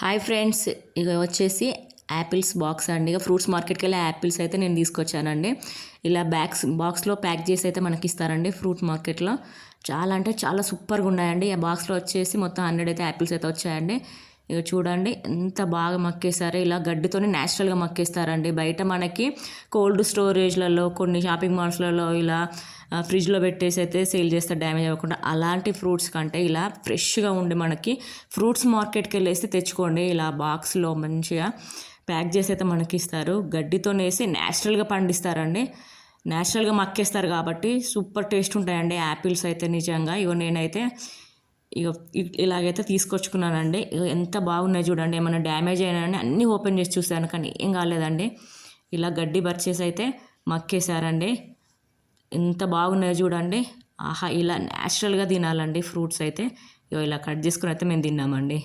Hi friends, ఇక వచ్చేసి apples box అండి. ఇక ఫ్రూట్స్ మార్కెట్కి వెళ్ళి యాపిల్స్ అయితే నేను తీసుకొచ్చానండి. ఇలా బాక్స్లో ప్యాక్ చేసి అయితే మనకి ఇస్తారండి ఫ్రూట్ మార్కెట్లో. చాలా అంటే చాలా సూపర్గా ఉన్నాయండి. ఆ బాక్స్లో వచ్చేసి మొత్తం 100 అయితే యాపిల్స్ అయితే వచ్చాయండి. ఇక చూడండి ఎంత బాగా మక్కేసారో. ఇలా గడ్డితోనే న్యాచురల్గా మక్కేస్తారండి. బయట మనకి కోల్డ్ స్టోరేజ్లలో కొన్ని షాపింగ్ మాల్స్లలో ఇలా ఫ్రిడ్జ్లో పెట్టేసి అయితే సేల్ చేస్తారు డ్యామేజ్ అవ్వకుండా. అలాంటి ఫ్రూట్స్ కంటే ఇలా ఫ్రెష్గా ఉండి మనకి ఫ్రూట్స్ మార్కెట్కి వెళ్ళేసి తెచ్చుకోండి. ఇలా బాక్స్లో మంచిగా ప్యాక్ చేసి అయితే మనకి ఇస్తారు. గడ్డితోనేసి న్యాచురల్గా పండిస్తారండి. న్యాచురల్గా మక్కేస్తారు కాబట్టి సూపర్ టేస్ట్ ఉంటాయండి యాపిల్స్ అయితే నిజంగా. ఇగో నేనైతే ఇలాగైతే తీసుకొచ్చుకున్నానండి. ఎంత బాగున్నాయి చూడండి. ఏమైనా డ్యామేజ్ అయినా అన్నీ ఓపెన్ చేసి చూశాను కానీ ఏం కాలేదండి. ఇలా గడ్డి బర్చేసి అయితే మక్కేశారండి. ఎంత బాగున్నాయో చూడండి. ఆహా, ఇలా న్యాచురల్గా తినాలండి ఫ్రూట్స్ అయితే. ఇలా కట్ చేసుకుని అయితే మేము తిన్నామండి.